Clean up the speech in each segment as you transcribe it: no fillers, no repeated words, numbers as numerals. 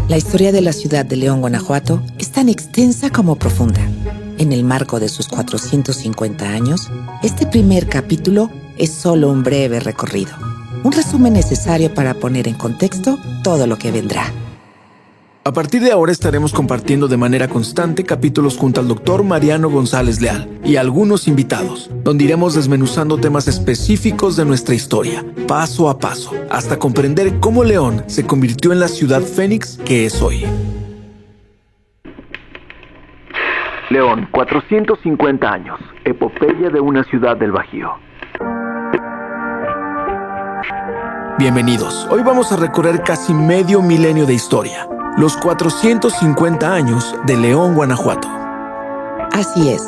La historia de la ciudad de León, Guanajuato, es tan extensa como profunda. En el marco de sus 450 años, este primer capítulo es solo un breve recorrido, un resumen necesario para poner en contexto todo lo que vendrá. A partir de ahora estaremos compartiendo de manera constante capítulos junto al Dr. Mariano González Leal y algunos invitados, donde iremos desmenuzando temas específicos de nuestra historia, paso a paso, hasta comprender cómo León se convirtió en la ciudad fénix que es hoy. León, 450 años, epopeya de una ciudad del Bajío. Bienvenidos, hoy vamos a recorrer casi medio milenio de historia. Los 450 años de León, Guanajuato. Así es.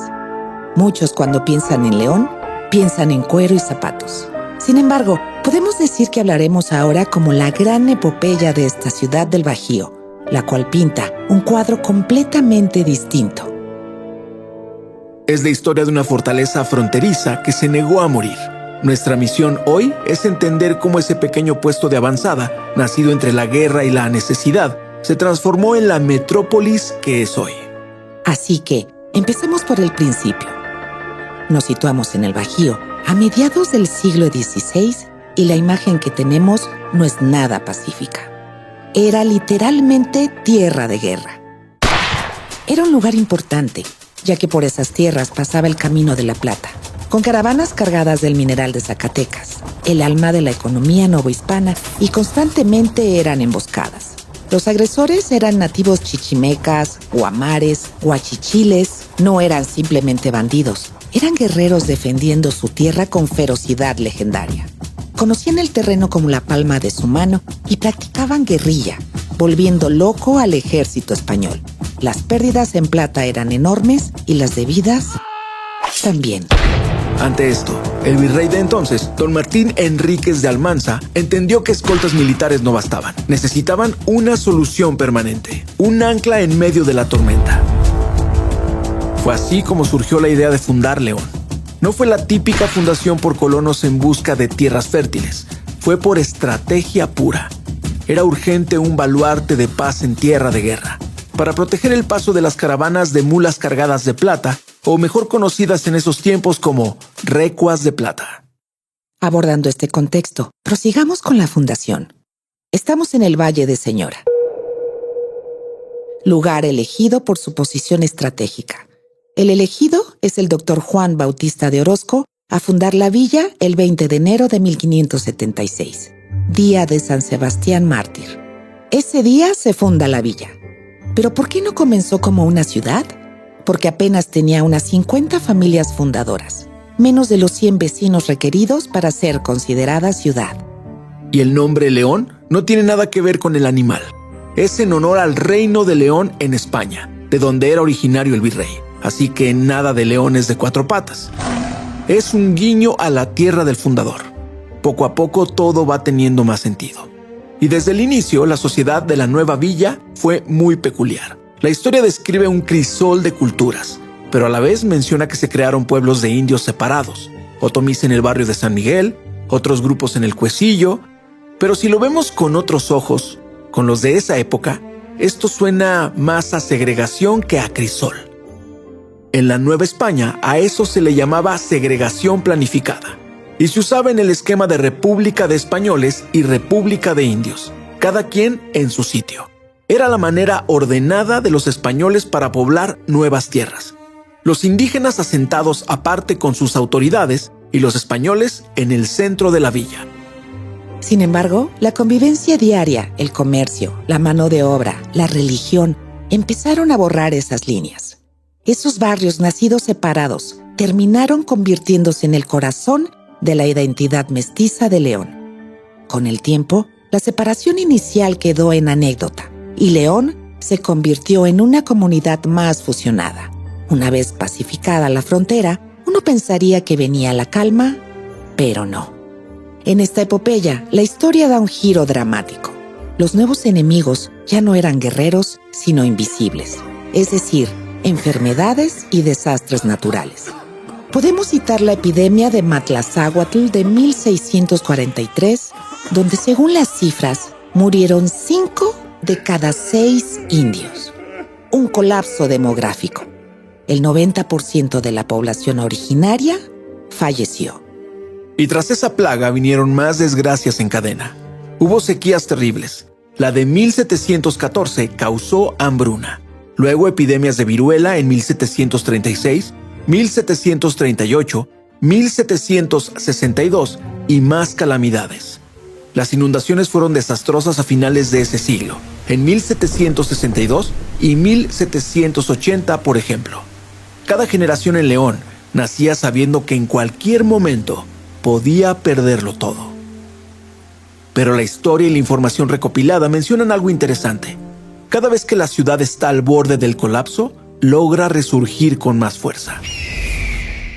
Muchos cuando piensan en León, piensan en cuero y zapatos. Sin embargo, podemos decir que hablaremos ahora como la gran epopeya de esta ciudad del Bajío, la cual pinta un cuadro completamente distinto. Es la historia de una fortaleza fronteriza que se negó a morir. Nuestra misión hoy es entender cómo ese pequeño puesto de avanzada, nacido entre la guerra y la necesidad, se transformó en la metrópolis que es hoy. Así que, empecemos por el principio. Nos situamos en el Bajío, a mediados del siglo XVI, y la imagen que tenemos no es nada pacífica. Era literalmente tierra de guerra. Era un lugar importante, ya que por esas tierras pasaba el Camino de la Plata, con caravanas cargadas del mineral de Zacatecas, el alma de la economía novohispana, y constantemente eran emboscadas. Los agresores eran nativos chichimecas, guamares, guachichiles. No eran simplemente bandidos, eran guerreros defendiendo su tierra con ferocidad legendaria. Conocían el terreno como la palma de su mano y practicaban guerrilla, volviendo loco al ejército español. Las pérdidas en plata eran enormes y las de vidas también. Ante esto, el virrey de entonces, don Martín Enríquez de Almanza, entendió que escoltas militares no bastaban. Necesitaban una solución permanente, un ancla en medio de la tormenta. Fue así como surgió la idea de fundar León. No fue la típica fundación por colonos en busca de tierras fértiles, fue por estrategia pura. Era urgente un baluarte de paz en tierra de guerra, para proteger el paso de las caravanas de mulas cargadas de plata, o mejor conocidas en esos tiempos como recuas de plata. Abordando este contexto, prosigamos con la fundación. Estamos en el Valle de Señora, lugar elegido por su posición estratégica. El elegido es el doctor Juan Bautista de Orozco a fundar la villa el 20 de enero de 1576, día de San Sebastián Mártir. Ese día se funda la villa. ¿Pero por qué no comenzó como una ciudad? Porque apenas tenía unas 50 familias fundadoras, menos de los 100 vecinos requeridos para ser considerada ciudad. Y el nombre León no tiene nada que ver con el animal. Es en honor al reino de León en España, de donde era originario el virrey. Así que nada de leones de 4 patas. Es un guiño a la tierra del fundador. Poco a poco todo va teniendo más sentido. Y desde el inicio, la sociedad de la nueva villa fue muy peculiar. La historia describe un crisol de culturas, pero a la vez menciona que se crearon pueblos de indios separados, otomís en el barrio de San Miguel, otros grupos en el Cuecillo, pero si lo vemos con otros ojos, con los de esa época, esto suena más a segregación que a crisol. En la Nueva España, a eso se le llamaba segregación planificada, y se usaba en el esquema de República de Españoles y República de Indios, cada quien en su sitio. Era la manera ordenada de los españoles para poblar nuevas tierras. Los indígenas asentados aparte con sus autoridades y los españoles en el centro de la villa. Sin embargo, la convivencia diaria, el comercio, la mano de obra, la religión, empezaron a borrar esas líneas. Esos barrios nacidos separados terminaron convirtiéndose en el corazón de la identidad mestiza de León. Con el tiempo, la separación inicial quedó en anécdota, y León se convirtió en una comunidad más fusionada. Una vez pacificada la frontera, uno pensaría que venía la calma, pero no. En esta epopeya, la historia da un giro dramático. Los nuevos enemigos ya no eran guerreros, sino invisibles, es decir, enfermedades y desastres naturales. Podemos citar la epidemia de Matlazáhuatl de 1643, donde según las cifras, murieron 5 de cada 6 indios. Un colapso demográfico. El 90% de la población originaria falleció. Y tras esa plaga vinieron más desgracias en cadena. Hubo sequías terribles. La de 1714 causó hambruna. Luego epidemias de viruela en 1736, 1738, 1762 y más calamidades. Las inundaciones fueron desastrosas a finales de ese siglo, en 1762 y 1780, por ejemplo. Cada generación en León nacía sabiendo que en cualquier momento podía perderlo todo. Pero la historia y la información recopilada mencionan algo interesante. Cada vez que la ciudad está al borde del colapso, logra resurgir con más fuerza.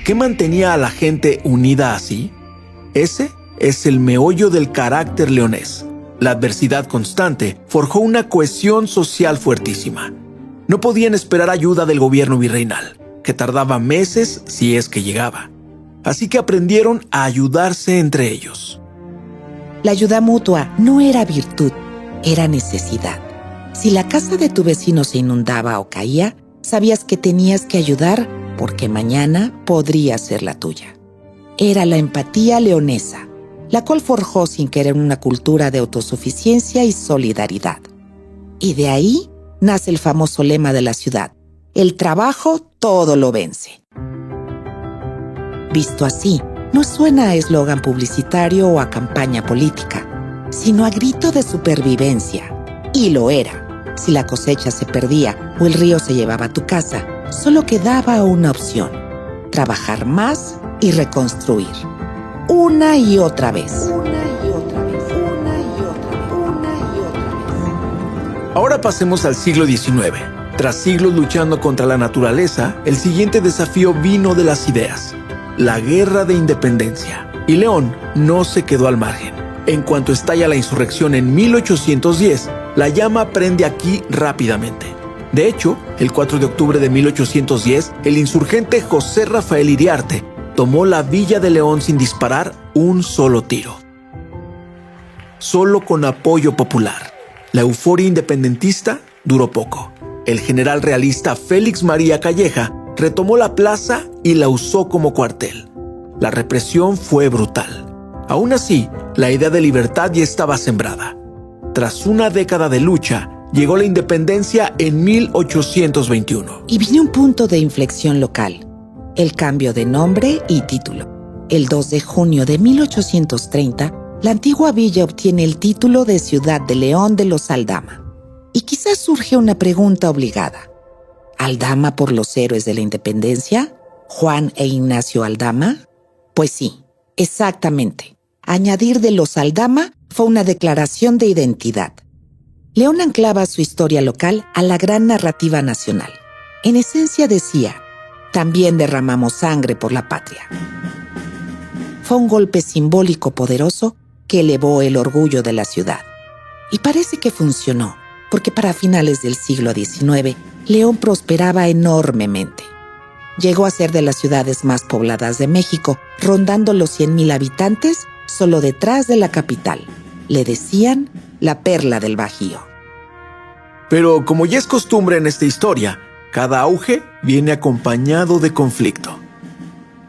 ¿Qué mantenía a la gente unida así? Ese es el meollo del carácter leonés. La adversidad constante forjó una cohesión social fuertísima. No podían esperar ayuda del gobierno virreinal, que tardaba meses si es que llegaba. Así que aprendieron a ayudarse entre ellos. La ayuda mutua no era virtud, era necesidad. Si la casa de tu vecino se inundaba o caía, sabías que tenías que ayudar porque mañana podría ser la tuya. Era la empatía leonesa, la cual forjó sin querer una cultura de autosuficiencia y solidaridad. Y de ahí nace el famoso lema de la ciudad: el trabajo todo lo vence. Visto así, no suena a eslogan publicitario o a campaña política, sino a grito de supervivencia. Y lo era. Si la cosecha se perdía o el río se llevaba tu casa, solo quedaba una opción: trabajar más y reconstruir. Una y otra vez. Ahora pasemos al siglo XIX. Tras siglos luchando contra la naturaleza, el siguiente desafío vino de las ideas: la Guerra de Independencia. Y León no se quedó al margen. En cuanto estalla la insurrección en 1810, la llama prende aquí rápidamente. De hecho, el 4 de octubre de 1810, el insurgente José Rafael Iriarte tomó la villa de León sin disparar un solo tiro. Solo con apoyo popular. La euforia independentista duró poco. El general realista Félix María Calleja retomó la plaza y la usó como cuartel. La represión fue brutal. Aún así, la idea de libertad ya estaba sembrada. Tras una década de lucha, llegó la independencia en 1821. Y vino un punto de inflexión local: el cambio de nombre y título. El 2 de junio de 1830, la antigua villa obtiene el título de Ciudad de León de los Aldama. Y quizás surge una pregunta obligada: ¿Aldama por los héroes de la independencia? ¿Juan e Ignacio Aldama? Pues sí, exactamente. Añadir de los Aldama fue una declaración de identidad. León anclaba su historia local a la gran narrativa nacional. En esencia decía: también derramamos sangre por la patria. Fue un golpe simbólico poderoso que elevó el orgullo de la ciudad. Y parece que funcionó, porque para finales del siglo XIX, León prosperaba enormemente. Llegó a ser de las ciudades más pobladas de México, rondando los 100,000 habitantes solo detrás de la capital. Le decían la perla del Bajío. Pero como ya es costumbre en esta historia, cada auge viene acompañado de conflicto.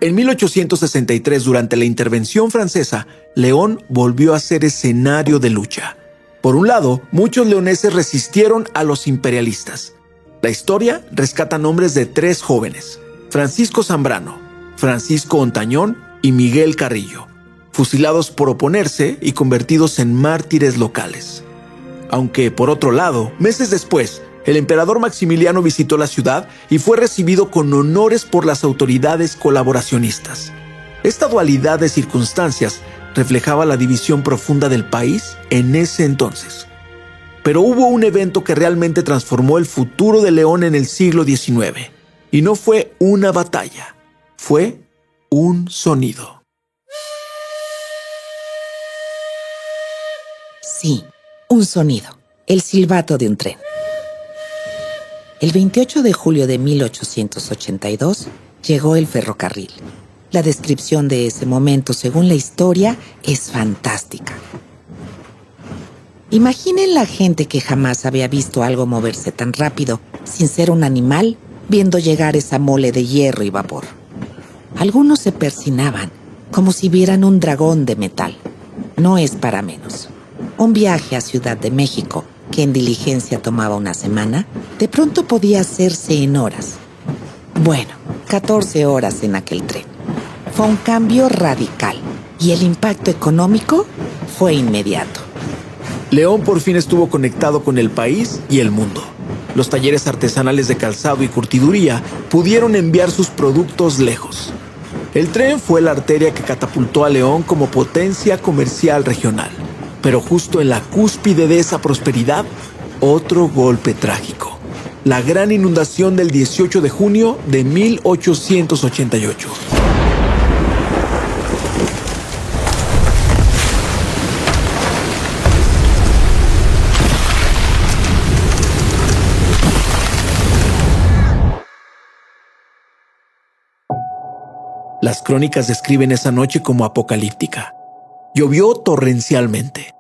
En 1863, durante la intervención francesa, León volvió a ser escenario de lucha. Por un lado, muchos leoneses resistieron a los imperialistas. La historia rescata nombres de 3 jóvenes: Francisco Zambrano, Francisco Ontañón y Miguel Carrillo, fusilados por oponerse y convertidos en mártires locales. Aunque, por otro lado, meses después, el emperador Maximiliano visitó la ciudad y fue recibido con honores por las autoridades colaboracionistas. Esta dualidad de circunstancias reflejaba la división profunda del país en ese entonces. Pero hubo un evento que realmente transformó el futuro de León en el siglo XIX. Y no fue una batalla, fue un sonido. Sí, un sonido: el silbato de un tren. El 28 de julio de 1882 llegó el ferrocarril. La descripción de ese momento, según la historia, es fantástica. Imaginen la gente que jamás había visto algo moverse tan rápido, sin ser un animal, viendo llegar esa mole de hierro y vapor. Algunos se persinaban, como si vieran un dragón de metal. No es para menos. Un viaje a Ciudad de México, que en diligencia tomaba una semana, de pronto podía hacerse en horas. Bueno, 14 horas en aquel tren. Fue un cambio radical y el impacto económico fue inmediato. León por fin estuvo conectado con el país y el mundo. Los talleres artesanales de calzado y curtiduría pudieron enviar sus productos lejos. El tren fue la arteria que catapultó a León como potencia comercial regional. Pero justo en la cúspide de esa prosperidad, otro golpe trágico. La gran inundación del 18 de junio de 1888. Las crónicas describen esa noche como apocalíptica. Llovió torrencialmente.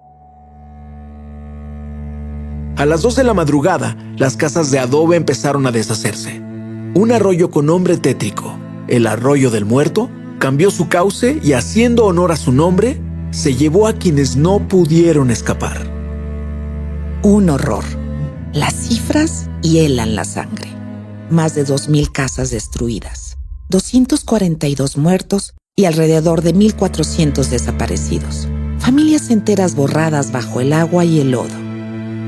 A las 2 de la madrugada, las casas de adobe empezaron a deshacerse. Un arroyo con nombre tétrico, el Arroyo del Muerto, cambió su cauce y, haciendo honor a su nombre, se llevó a quienes no pudieron escapar. Un horror. Las cifras hielan la sangre. Más de 2,000 casas destruidas, 242 muertos y alrededor de 1,400 desaparecidos. Familias enteras borradas bajo el agua y el lodo.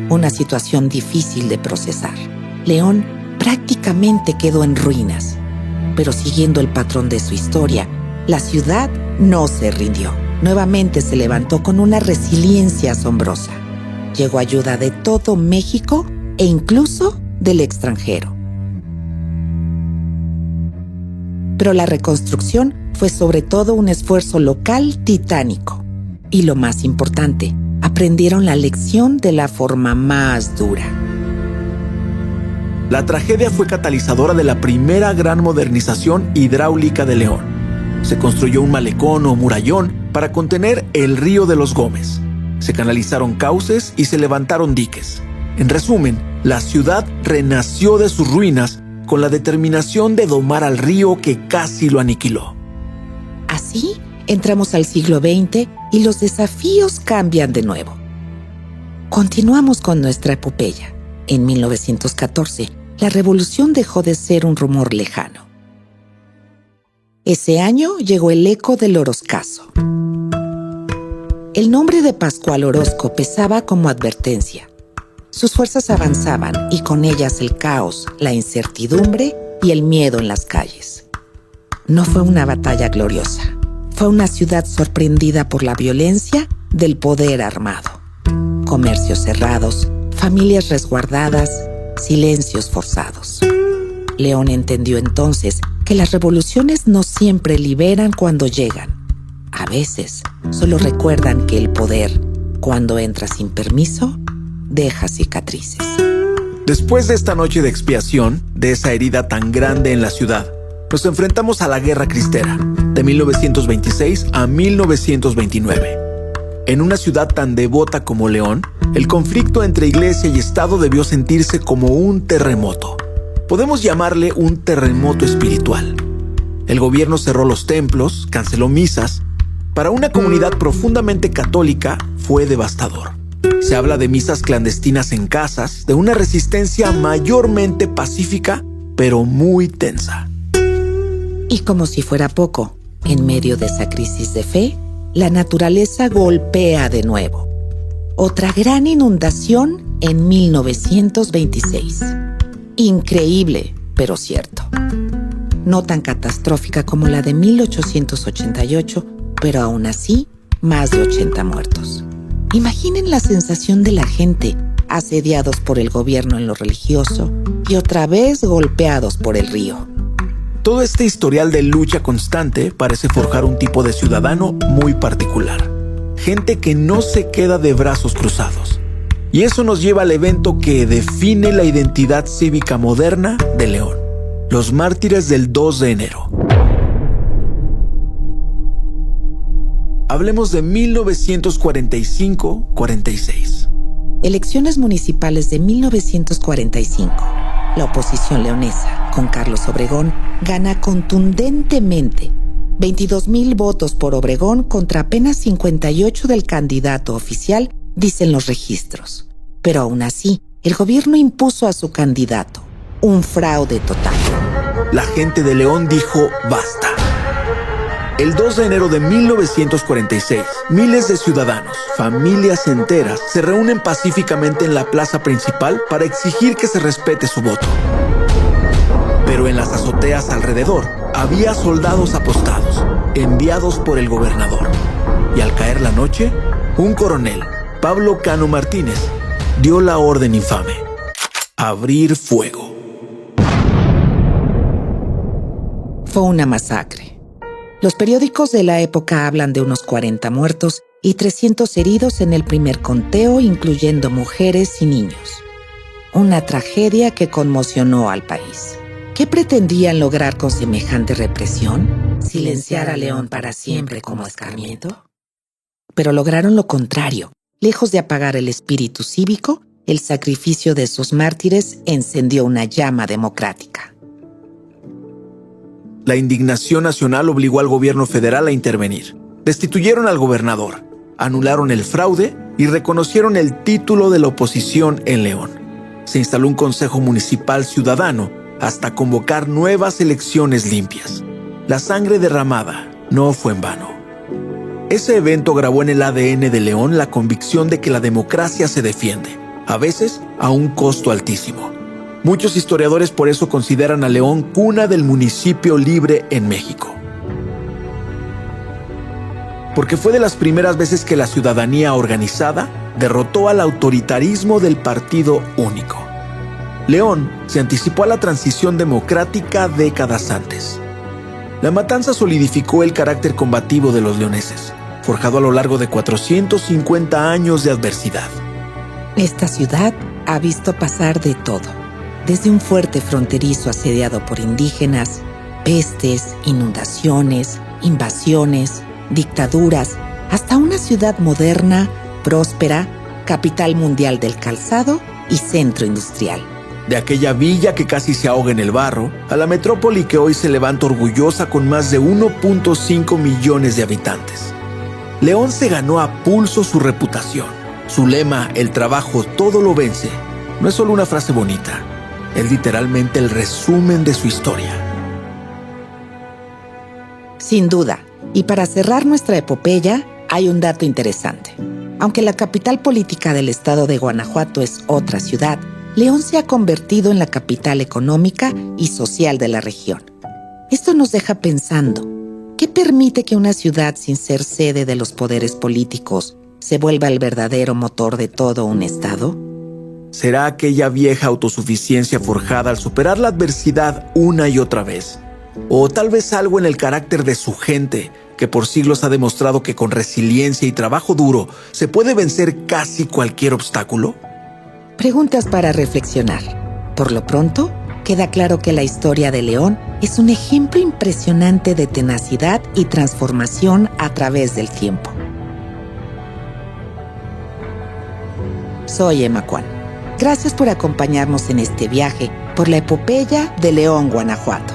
Una situación difícil de procesar. León prácticamente quedó en ruinas. Pero siguiendo el patrón de su historia, la ciudad no se rindió. Nuevamente se levantó con una resiliencia asombrosa. Llegó ayuda de todo México e incluso del extranjero. Pero la reconstrucción fue sobre todo un esfuerzo local titánico. Y lo más importante, aprendieron la lección de la forma más dura. La tragedia fue catalizadora de la primera gran modernización hidráulica de León. Se construyó un malecón o murallón para contener el río de los Gómez. Se canalizaron cauces y se levantaron diques. En resumen, la ciudad renació de sus ruinas con la determinación de domar al río que casi lo aniquiló. Así, entramos al siglo XX y los desafíos cambian de nuevo. Continuamos con nuestra epopeya. En 1914, la revolución dejó de ser un rumor lejano. Ese año llegó el eco del Orozcazo. El nombre de Pascual Orozco pesaba como advertencia. Sus fuerzas avanzaban y con ellas el caos, la incertidumbre y el miedo en las calles. No fue una batalla gloriosa. Fue una ciudad sorprendida por la violencia del poder armado. Comercios cerrados, familias resguardadas, silencios forzados. León entendió entonces que las revoluciones no siempre liberan cuando llegan. A veces solo recuerdan que el poder, cuando entra sin permiso, deja cicatrices. Después de esta noche de expiación, de esa herida tan grande en la ciudad, nos enfrentamos a la Guerra Cristera, de 1926 a 1929. En una ciudad tan devota como León, el conflicto entre iglesia y Estado debió sentirse como un terremoto. Podemos llamarle un terremoto espiritual. El gobierno cerró los templos, canceló misas. Para una comunidad profundamente católica fue devastador. Se habla de misas clandestinas en casas, de una resistencia mayormente pacífica, pero muy tensa. Y como si fuera poco, en medio de esa crisis de fe, la naturaleza golpea de nuevo. Otra gran inundación en 1926. Increíble, pero cierto. No tan catastrófica como la de 1888, pero aún así, más de 80 muertos. Imaginen la sensación de la gente, asediados por el gobierno en lo religioso y otra vez golpeados por el río. Todo este historial de lucha constante parece forjar un tipo de ciudadano muy particular. Gente que no se queda de brazos cruzados. Y eso nos lleva al evento que define la identidad cívica moderna de León: los mártires del 2 de enero. Hablemos de 1945-46. Elecciones municipales de 1945. La oposición leonesa, con Carlos Obregón, gana contundentemente. 22,000 votos por Obregón contra apenas 58 del candidato oficial, dicen los registros. Pero aún así, el gobierno impuso a su candidato. Un fraude total. La gente de León dijo basta. El 2 de enero de 1946, miles de ciudadanos, familias enteras, se reúnen pacíficamente en la plaza principal para exigir que se respete su voto. Pero en las azoteas alrededor había soldados apostados, enviados por el gobernador. Y al caer la noche, un coronel, Pablo Cano Martínez, dio la orden infame: abrir fuego. Fue una masacre. Los periódicos de la época hablan de unos 40 muertos y 300 heridos en el primer conteo, incluyendo mujeres y niños. Una tragedia que conmocionó al país. ¿Qué pretendían lograr con semejante represión? ¿Silenciar a León para siempre como escarmiento? Pero lograron lo contrario. Lejos de apagar el espíritu cívico, el sacrificio de sus mártires encendió una llama democrática. La indignación nacional obligó al gobierno federal a intervenir. Destituyeron al gobernador, anularon el fraude y reconocieron el título de la oposición en León. Se instaló un consejo municipal ciudadano hasta convocar nuevas elecciones limpias. La sangre derramada no fue en vano. Ese evento grabó en el ADN de León la convicción de que la democracia se defiende, a veces a un costo altísimo. Muchos historiadores por eso consideran a León cuna del municipio libre en México. Porque fue de las primeras veces que la ciudadanía organizada derrotó al autoritarismo del partido único. León se anticipó a la transición democrática décadas antes. La matanza solidificó el carácter combativo de los leoneses, forjado a lo largo de 450 años de adversidad. Esta ciudad ha visto pasar de todo. Desde un fuerte fronterizo asediado por indígenas, pestes, inundaciones, invasiones, dictaduras, hasta una ciudad moderna, próspera, capital mundial del calzado y centro industrial. De aquella villa que casi se ahoga en el barro, a la metrópoli que hoy se levanta orgullosa con más de 1.5 millones de habitantes. León se ganó a pulso su reputación. Su lema, el trabajo todo lo vence, no es solo una frase bonita. Es literalmente el resumen de su historia. Sin duda, y para cerrar nuestra epopeya, hay un dato interesante. Aunque la capital política del estado de Guanajuato es otra ciudad, León se ha convertido en la capital económica y social de la región. Esto nos deja pensando, ¿qué permite que una ciudad sin ser sede de los poderes políticos se vuelva el verdadero motor de todo un estado? ¿Será aquella vieja autosuficiencia forjada al superar la adversidad una y otra vez? ¿O tal vez algo en el carácter de su gente, que por siglos ha demostrado que con resiliencia y trabajo duro se puede vencer casi cualquier obstáculo? Preguntas para reflexionar. Por lo pronto, queda claro que la historia de León es un ejemplo impresionante de tenacidad y transformación a través del tiempo. Soy Emma Kwan. Gracias por acompañarnos en este viaje por la epopeya de León, Guanajuato.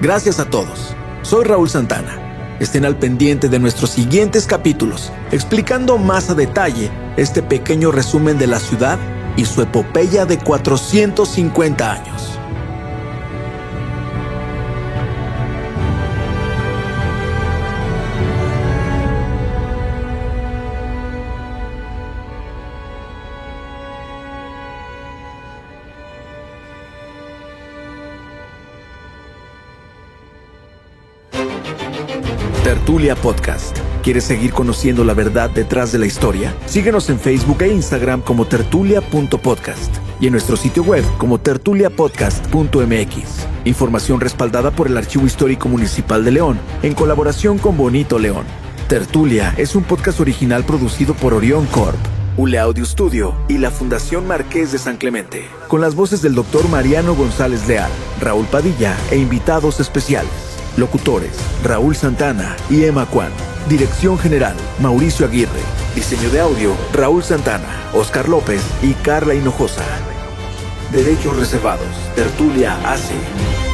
Gracias a todos. Soy Raúl Santana. Estén al pendiente de nuestros siguientes capítulos, explicando más a detalle este pequeño resumen de la ciudad y su epopeya de 450 años. Tertulia Podcast. ¿Quieres seguir conociendo la verdad detrás de la historia? Síguenos en Facebook e Instagram como tertulia.podcast y en nuestro sitio web como tertuliapodcast.mx. Información respaldada por el Archivo Histórico Municipal de León en colaboración con Bonito León. Tertulia es un podcast original producido por Orión Corp, Ule Audio Studio y la Fundación Marqués de San Clemente, con las voces del Dr. Mariano González Leal, Raúl Padilla e invitados especiales. Locutores, Raúl Santana y Emma Kwan. Dirección General, Mauricio Aguirre. Diseño de audio, Raúl Santana, Oscar López y Carla Hinojosa. Derechos reservados. Tertulia AC.